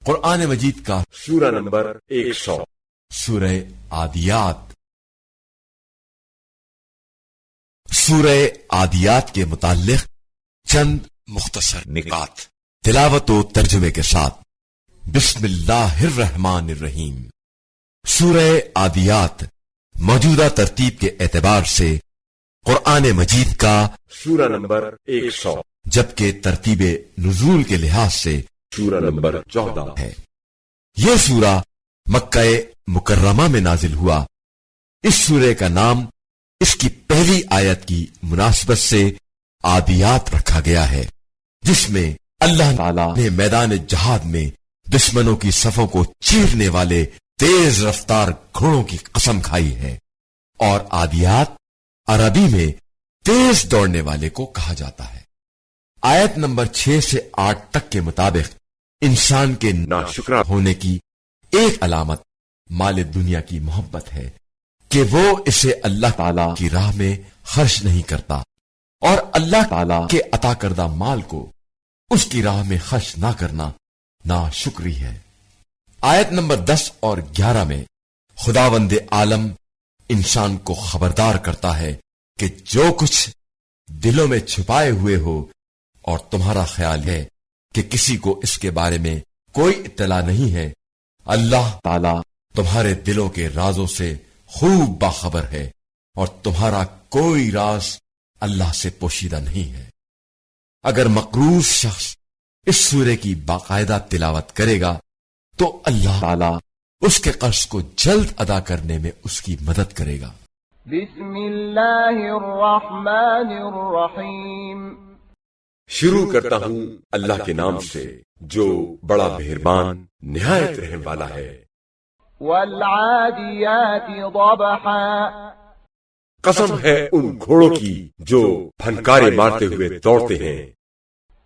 قرآن مجید کا سورہ نمبر 100 سورہ عادیات۔ سورہ عادیات کے متعلق چند مختصر نکات تلاوت و ترجمے کے ساتھ۔ بسم اللہ الرحمن الرحیم۔ سورہ عادیات موجودہ ترتیب کے اعتبار سے قرآن مجید کا سورہ نمبر 100 جبکہ ترتیب نزول کے لحاظ سے سورہ نمبر 14 ہے۔ یہ سورہ مکہ مکرمہ میں نازل ہوا۔ اس سورہ کا نام اس کی پہلی آیت کی مناسبت سے عادیات رکھا گیا ہے، جس میں اللہ تعالی نے میدان جہاد میں دشمنوں کی صفوں کو چیرنے والے تیز رفتار گھوڑوں کی قسم کھائی ہے، اور عادیات عربی میں تیز دوڑنے والے کو کہا جاتا ہے۔ آیت نمبر 6 سے 8 تک کے مطابق انسان کے ناشکرا ہونے کی ایک علامت مال دنیا کی محبت ہے کہ وہ اسے اللہ تعالی کی راہ میں خرچ نہیں کرتا، اور اللہ تعالی کے عطا کردہ مال کو اس کی راہ میں خرچ نہ کرنا ناشکری ہے۔ آیت نمبر 10 اور 11 میں خداوند عالم انسان کو خبردار کرتا ہے کہ جو کچھ دلوں میں چھپائے ہوئے ہو اور تمہارا خیال ہے کہ کسی کو اس کے بارے میں کوئی اطلاع نہیں ہے، اللہ تعالی تمہارے دلوں کے رازوں سے خوب باخبر ہے، اور تمہارا کوئی راز اللہ سے پوشیدہ نہیں ہے۔ اگر مقروض شخص اس سورے کی باقاعدہ تلاوت کرے گا تو اللہ تعالی اس کے قرض کو جلد ادا کرنے میں اس کی مدد کرے گا۔ بسم اللہ الرحمن الرحیم۔ شروع کرتا ہوں اللہ کے نام سے جو بڑا مہربان نہایت رحم والا ہے۔ والعادیات ضبحا۔ قسم ہے ان گھوڑوں کی جو پھنکارے مارتے ہوئے دوڑتے ہیں۔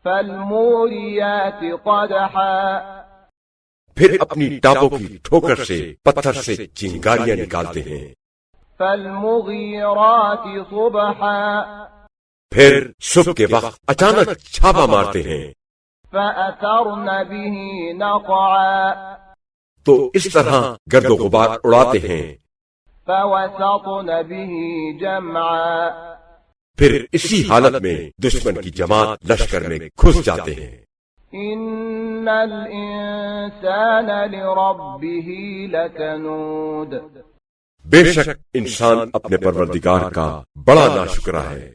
فالموریات قدحا۔ پھر اپنی ٹاپوں کی ٹھوکر سے پتھر سے چنگاریاں نکالتے ہیں۔ فالمغیرات صبحا۔ پھر صبح کے وقت اچانک چھاپا مارتے ہیں۔ فأثرن به نقعا۔ تو اس طرح گرد و غبار اڑاتے ہیں۔ فوسطن به جمعا۔ پھر اسی حالت میں دشمن کی جماعت لشکر میں گھس جاتے ہیں۔ ان الانسان لربه لکنود۔ بے شک انسان اپنے پروردگار کا بڑا ناشکرا ہے،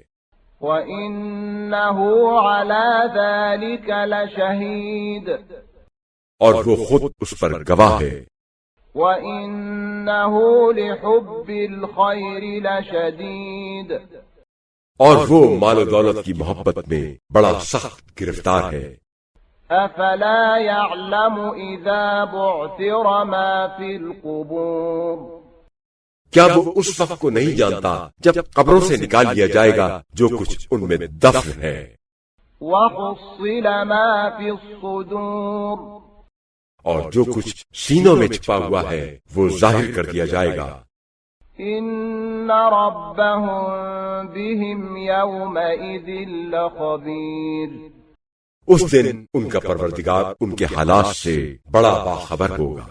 وَإِنَّهُ عَلَى ذَلِكَ لَشَهِيدٌ۔ اور وہ خود اس پر گواہ ہے۔ وَإِنَّهُ لِحُبِّ الْخَيْرِ لَشَدِيدٌ۔ اور وہ مال و دولت کی محبت میں بڑا سخت گرفتار ہے۔ أَفَلَا يَعْلَمُ إِذَا بُعْثِرَ مَا فِي الْقُبُورِ۔ کیا وہ اس وقت کو نہیں جانتا جب قبروں سے نکال لیا جائے گا جو کچھ ان میں دفن ہے۔ وَحُصِّلَ مَا فِي الصُّدُورِ۔ اور جو کچھ سینوں میں چھپا ہوا ہے وہ ظاہر کر دیا جائے گا۔ إِنَّ رَبَّهُمْ بِهِمْ يَوْمَئِذٍ لَخَبِيرٌ۔ اس دن ان کا پروردگار ان کے حالات سے بڑا باخبر ہوگا۔